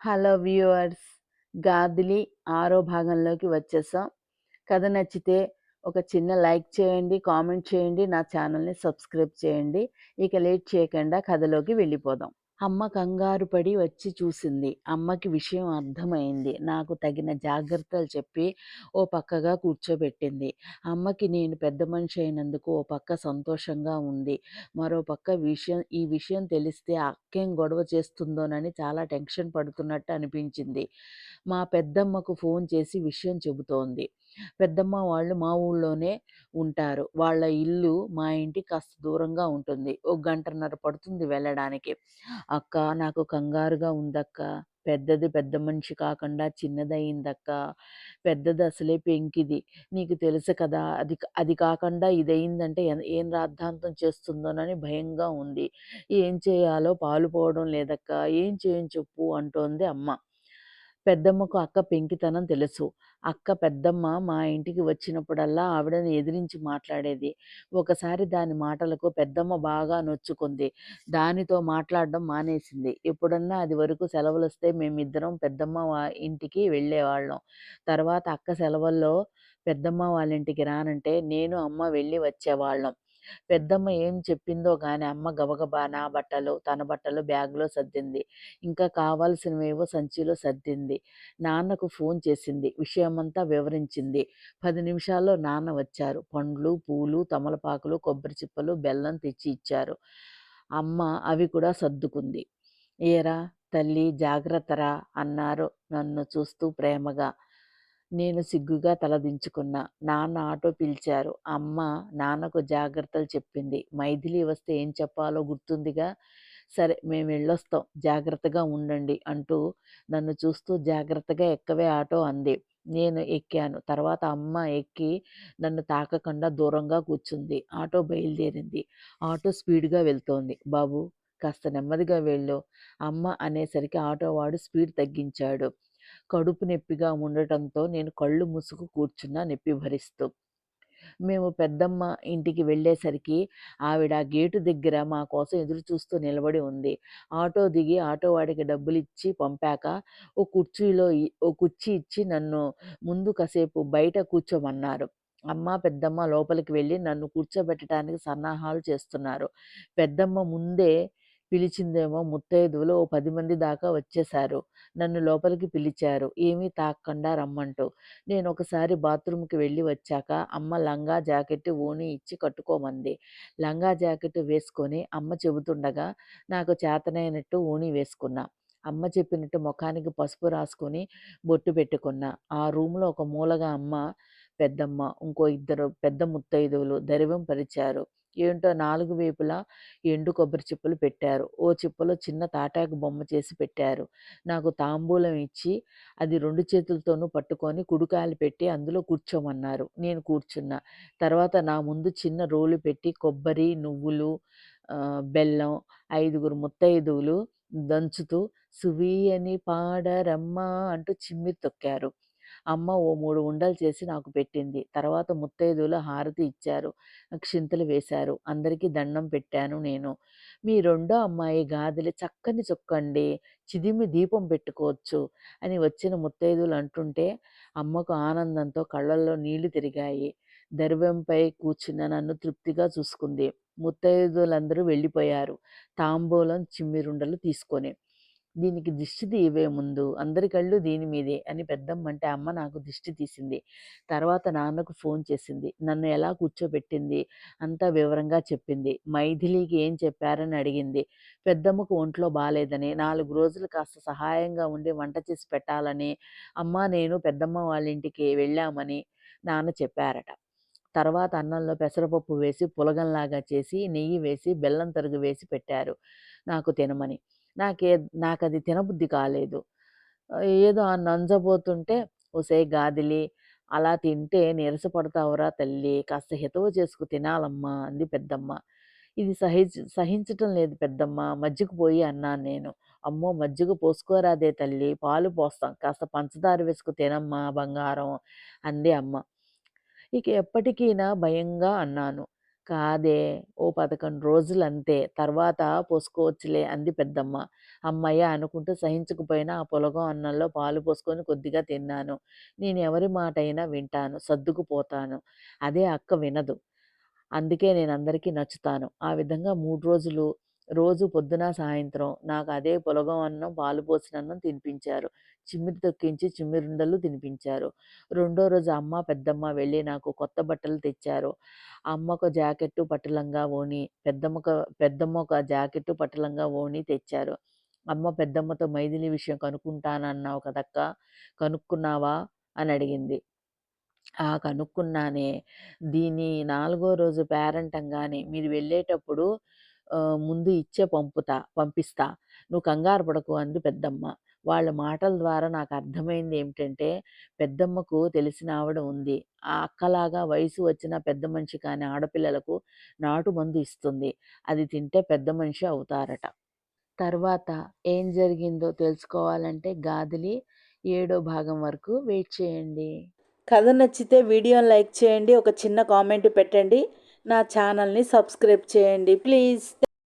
Hello viewers! 'గాదిలి' ఆరో భాగంలోకి వచ్చేసాం. కథ నచ్చితే ఒక చిన్న లైక్ చేయండి, కామెంట్ చేయండి, నా ఛానల్‌ని సబ్స్క్రైబ్ చేయండి. ఇక లేట్ చేయకుండా కథలోకి వెళ్ళిపోదాం. అమ్మ కంగారు పడి వచ్చి చూసింది. అమ్మకి విషయం అర్థమైంది. నాకు తగిన జాగ్రత్తలు చెప్పి ఓ పక్కగా కూర్చోబెట్టింది. అమ్మకి నేను పెద్ద మనిషి అయినందుకు ఓ పక్క సంతోషంగా ఉంది. మరో పక్క ఈ విషయం తెలిస్తే అక్కేం గొడవ చేస్తుందోనని చాలా టెన్షన్ పడుతున్నట్టు అనిపించింది. మా పెద్దమ్మకు ఫోన్ చేసి విషయం చెబుతోంది. పెద్దమ్మ వాళ్ళు మా ఊళ్ళోనే ఉంటారు. వాళ్ళ ఇల్లు మా ఇంటికి కాస్త దూరంగా ఉంటుంది. ఒక గంటన్నర పడుతుంది వెళ్ళడానికి. "అక్క, నాకు కంగారుగా ఉందక్కా. పెద్దది పెద్ద మనిషి కాకుండా చిన్నదయిందక్కా. పెద్దది అసలే పెంకిది. నీకు తెలుసు కదా! అది కాకుండా ఇదయిందంటే ఏం రాద్ధాంతం చేస్తుందోనని భయంగా ఉంది. ఏం చేయాలో పాలుపోవడం లేదక్కా. ఏం చేయను చెప్పు" అంటోంది అమ్మ. పెద్దమ్మకు అక్క పెంకితనం తెలుసు. పెద్దమ్మ మా ఇంటికి వచ్చినప్పుడల్లా ఆవిడని ఎదిరించి మాట్లాడేది. ఒకసారి దాని మాటలకు పెద్దమ్మ బాగా నొచ్చుకుంది. దానితో మాట్లాడడం మానేసింది. ఎప్పుడన్నా అది వరకు సెలవులొస్తే మేమిద్దరం పెద్దమ్మ ఇంటికి వెళ్ళేవాళ్ళం. తర్వాత అక్క సెలవుల్లో పెద్దమ్మ వాళ్ళింటికి రానంటే నేను, అమ్మ వెళ్ళి వచ్చేవాళ్ళం. పెద్దమ్మ ఏం చెప్పిందో గాని అమ్మ గబగబా నా బట్టలు, తన బట్టలు బ్యాగ్‌లో సర్దింది. ఇంకా కావాల్సినవేవో సంచిలో సర్దింది. నాన్నకు ఫోన్ చేసింది. విషయమంతా వివరించింది. 10 నిమిషాల్లో నాన్న వచ్చారు. పండ్లు, పూలు, తమలపాకులు, కొబ్బరి చిప్పలు, బెల్లం తెచ్చి ఇచ్చారు. అమ్మ అవి కూడా సర్దుకుంది. "ఏరా తల్లీ, జాగ్రత్తరా" అన్నారు నన్ను చూస్తూ ప్రేమగా. నేను సిగ్గుగా తలదించుకున్నా. నాన్న ఆటో పిలిచారు. అమ్మ నాన్నకు జాగ్రత్తలు చెప్పింది. మైథిలి వస్తే ఏం చెప్పాలో గుర్తుందిగా. "సరే, మేమెళ్ళొస్తాం. జాగ్రత్తగా ఉండండి" అంటూ నన్ను చూస్తూ "జాగ్రత్తగా ఎక్కవే ఆటో" అంది. నేను ఎక్కాను. తర్వాత అమ్మ ఎక్కి నన్ను తాకకుండా దూరంగా కూర్చుంది. ఆటో బయలుదేరింది. ఆటో స్పీడ్‌గా వెళ్తోంది. "బాబూ, కాస్త నెమ్మదిగా వెళ్ళు" అమ్మ అనేసరికి ఆటోవాడు స్పీడ్ తగ్గించాడు. కడుపు నొప్పిగా ఉండటంతో నేను కళ్ళు మూసుకు కూర్చున్నా నొప్పి భరిస్తూ. మేము పెద్దమ్మ ఇంటికి వెళ్ళేసరికి ఆవిడ గేటు దగ్గర మా కోసం ఎదురు చూస్తూ నిలబడి ఉంది. ఆటో దిగి ఆటోవాడికి డబ్బులిచ్చి పంపాక ఓ కుర్చీ ఇచ్చి నన్ను ముందు కాసేపు బయట కూర్చోమన్నారు. అమ్మ, పెద్దమ్మ లోపలికి వెళ్ళి నన్ను కూర్చోబెట్టడానికి సన్నాహాలు చేస్తున్నారు. పెద్దమ్మ ముందే పిలిచిందేమో ముత్తైదువులు ఓ 10 మంది దాకా వచ్చేశారు. నన్ను లోపలికి పిలిచారు. ఏమీ తాకకుండా రమ్మంటూ. నేనొకసారి బాత్రూమ్‌కి వెళ్ళి వచ్చాక అమ్మ లంగా, జాకెట్టు, ఓణీ ఇచ్చి కట్టుకోమంది. లంగా, జాకెట్టు వేసుకొని అమ్మ చెబుతుండగా నాకు చేతనైనట్టు ఓణీ వేసుకున్నా. అమ్మ చెప్పినట్టు మొఖానికి పసుపు రాసుకొని బొట్టు పెట్టుకున్నా. ఆ రూమ్‌లో ఒక మూలగా అమ్మ, పెద్దమ్మ, ఇంకో ఇద్దరు పెద్ద ముత్తైదువులు దైవం పరిచారు. ఏంటో నాలుగు వైపులా ఎండు కొబ్బరి చిప్పలు పెట్టారు. ఓ చిప్పలో చిన్న తాటాకు బొమ్మ చేసి పెట్టారు. నాకు తాంబూలం ఇచ్చి అది 2 చేతులతోనూ పట్టుకొని కుడికాలు పెట్టి అందులో కూర్చోమన్నారు. నేను కూర్చున్నా. తర్వాత నా ముందు చిన్న రోలు పెట్టి కొబ్బరి, నువ్వులు, బెల్లం, 5గురు ముత్తైదువులు దంచుతూ "సువీయని పాడరమ్మా" అంటూ చిమ్మిరి తొక్కారు. అమ్మ ఓ 3 ఉండలు చేసి నాకు పెట్టింది. తర్వాత ముత్తైదువులు హారతి ఇచ్చారు. అక్షింతలు వేశారు. అందరికీ దండం పెట్టాను నేను. "మీ రెండో అమ్మాయి గాదిలి చక్కని చుక్కండి. చిదిమి దీపం పెట్టుకోవచ్చు" అని వచ్చిన ముత్తైదువులు అంటుంటే అమ్మకు ఆనందంతో కళ్ళల్లో నీళ్లు తిరిగాయి. దర్భంపై కూర్చున్న నన్ను తృప్తిగా చూసుకుంది. ముత్తైదువులందరూ వెళ్ళిపోయారు. తాంబూలం, చిమ్మిరుండలు తీసుకొని. "దీనికి దిష్టి తీయవే ముందు, అందరి కళ్ళు దీని మీదే" అని పెద్దమ్మంటే అమ్మ నాకు దిష్టి తీసింది. తర్వాత నాన్నకు ఫోన్ చేసింది. నన్ను ఎలా కూర్చోబెట్టింది అంతా వివరంగా చెప్పింది. మైథిలికి ఏం చెప్పారని అడిగింది. పెద్దమ్మకు ఒంట్లో బాలేదని, 4 రోజులు కాస్త సహాయంగా ఉండి వంట చేసి పెట్టాలని, అమ్మ నేను పెద్దమ్మ వాళ్ళ ఇంటికి వెళ్ళామని నాన్న చెప్పారట. తర్వాత అన్నంలో పెసరపప్పు వేసి పులగంలాగా చేసి, నెయ్యి వేసి, బెల్లం తరుగు వేసి పెట్టారు నాకు తినమని. నాకే నాకది తినబుద్ధి కాలేదు. ఏదో నంజబోతుంటే "ఒసేయ్ గాదిలి, అలా తింటే నీరసపడతావురా తల్లీ. కాస్త హితవు చేసుకు తినాలమ్మా" అంది పెద్దమ్మ. "ఇది సహించటం లేదు పెద్దమ్మ, మజ్జిగ పోయి" అన్నాను నేను. "అమ్మో, మజ్జిగ పోసుకోరాదే తల్లీ, పాలు పోస్తాం. కాస్త పంచదార వేసుకు తినమ్మా బంగారం" అంది అమ్మ. ఇక ఎప్పటికీనా భయంగా అన్నాను. కాదే, ఓ 11 రోజులంతే. తర్వాత పోసుకోవచ్చులే అంది పెద్దమ్మ. హమ్మయ్య! అనుకుంటూ సహించకపోయినా ఆ పులగం అన్నంలో పాలు పోసుకొని కొద్దిగా తిన్నాను. నేనెవరి మాటైనా వింటాను, సర్దుకుపోతాను. అదే అక్క వినదు. అందుకే నేనందరికీ నచ్చుతాను. ఆ విధంగా 3 రోజులు, రోజు పొద్దున, సాయంత్రం నాకు అదే పులగం అన్నం, పాలు పోసిన అన్నం తినిపించారు. చిమ్మిరి తొక్కించి చిమ్మిరుండలు తినిపించారు. రెండో రోజు అమ్మ, పెద్దమ్మ వెళ్ళి నాకు కొత్త బట్టలు తెచ్చారు. అమ్మొక జాకెట్టు, పట్టు లంగా, ఓణి, పెద్దమ్మ ఒక జాకెట్టు, పట్టు లంగా, ఓణి తెచ్చారు. అమ్మ పెద్దమ్మతో మైథిలి విషయం కనుక్కుంటానన్నావు కదక్కా! కనుక్కున్నావా? అని అడిగింది. కనుక్కున్నానే. దీని 4గో రోజు పేరంటంగానే మీరు వెళ్ళేటప్పుడు ముందు ఇచ్చే పంపిస్తా. నువ్వు కంగారు పడకు అంది పెద్దమ్మ. వాళ్ళ మాటల ద్వారా నాకు అర్థమైంది ఏమిటంటే, పెద్దమ్మకు తెలిసిన ఆవిడ ఉంది. ఆ అక్కలాగా వయసు వచ్చిన పెద్ద మనిషి కాని ఆడపిల్లలకు నాటు మందు ఇస్తుంది. అది తింటే పెద్ద మనిషి అవుతారట. తర్వాత ఏం జరిగిందో తెలుసుకోవాలంటే గాదిలి 7వ భాగం వరకు వెయిట్ చేయండి. కథ నచ్చితే వీడియోని లైక్ చేయండి, ఒక చిన్న కామెంట్ పెట్టండి, నా ఛానల్ని సబ్స్క్రైబ్ చేయండి ప్లీజ్.